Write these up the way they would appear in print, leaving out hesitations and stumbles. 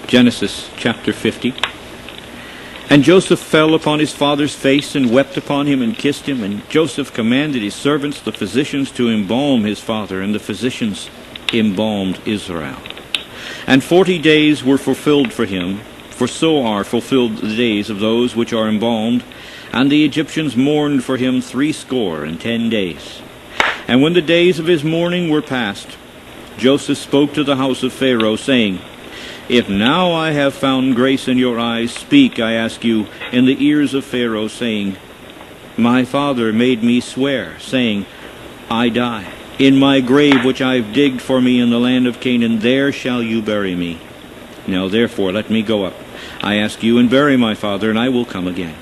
Genesis chapter 50. And Joseph fell upon his father's face and wept upon him and kissed him. And Joseph commanded his servants, the physicians, to embalm his father. And the physicians embalmed Israel. And 40 days were fulfilled for him, for so are fulfilled the days of those which are embalmed. And the Egyptians mourned for him 70 days. And when the days of his mourning were past, Joseph spoke to the house of Pharaoh, saying, If now I have found grace in your eyes, speak, I ask you, in the ears of Pharaoh, saying, My father made me swear, saying, I die. In my grave which I have digged for me in the land of Canaan, there shall you bury me. Now therefore let me go up, I ask you, and bury my father, and I will come again.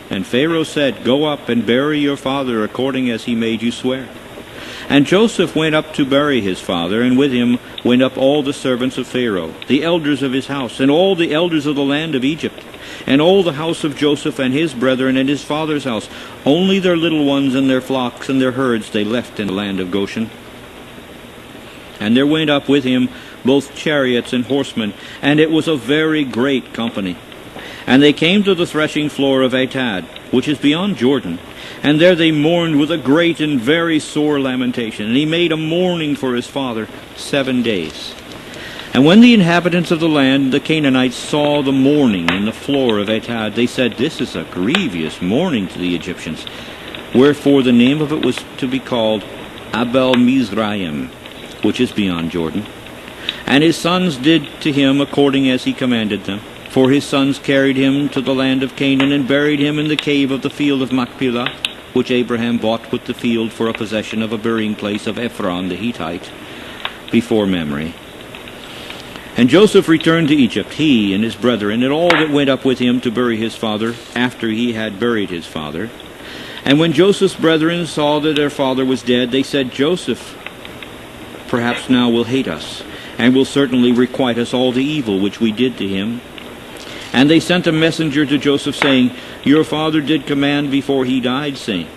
And Pharaoh said, Go up and bury your father according as he made you swear. And Joseph went up to bury his father, and with him went up all the servants of Pharaoh, the elders of his house, and all the elders of the land of Egypt, and all the house of Joseph and his brethren and his father's house. Only their little ones and their flocks and their herds they left in the land of Goshen. And there went up with him both chariots and horsemen, and it was a very great company. And they came to the threshing floor of Atad, which is beyond Jordan. And there they mourned with a great and very sore lamentation. And he made a mourning for his father 7 days. And when the inhabitants of the land, the Canaanites, saw the mourning in the floor of Atad, they said, This is a grievous mourning to the Egyptians. Wherefore the name of it was to be called Abel Mizraim, which is beyond Jordan. And his sons did to him according as he commanded them. For his sons carried him to the land of Canaan, and buried him in the cave of the field of Machpelah, which Abraham bought with the field for a possession of a burying place of Ephron the Hittite, before Mamre. And Joseph returned to Egypt, he and his brethren, and all that went up with him to bury his father, after he had buried his father. And when Joseph's brethren saw that their father was dead, they said, Joseph perhaps now will hate us, and will certainly requite us all the evil which we did to him. And they sent a messenger to Joseph, saying, Your father did command before he died, saying,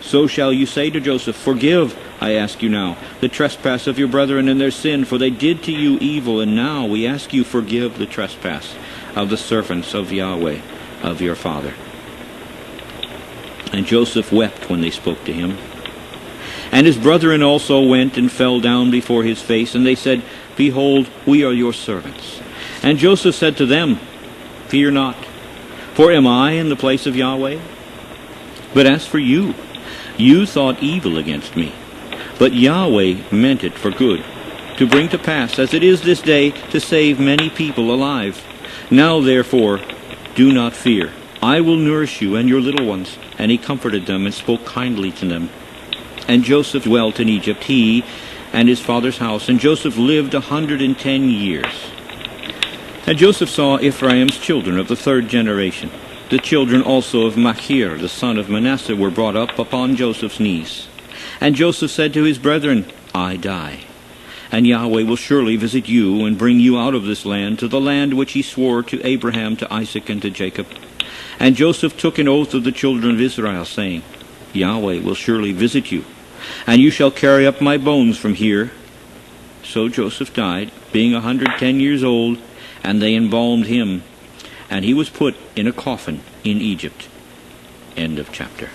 So shall you say to Joseph, Forgive, I ask you now, the trespass of your brethren and their sin, for they did to you evil, and now we ask you, forgive the trespass of the servants of Yahweh, of your father. And Joseph wept when they spoke to him. And his brethren also went and fell down before his face, and they said, Behold, we are your servants. And Joseph said to them, Fear not, for am I in the place of Yahweh? But as for you, you thought evil against me, but Yahweh meant it for good, to bring to pass, as it is this day, to save many people alive. Now therefore, do not fear. I will nourish you and your little ones. And he comforted them and spoke kindly to them. And Joseph dwelt in Egypt, he and his father's house. And Joseph lived 110 years. And Joseph saw Ephraim's children of the 3rd generation. The children also of Machir, the son of Manasseh, were brought up upon Joseph's knees. And Joseph said to his brethren, I die. And Yahweh will surely visit you and bring you out of this land to the land which he swore to Abraham, to Isaac, and to Jacob. And Joseph took an oath of the children of Israel, saying, Yahweh will surely visit you, and you shall carry up my bones from here. So Joseph died, being 110 years old, and they embalmed him, and he was put in a coffin in Egypt. End of chapter.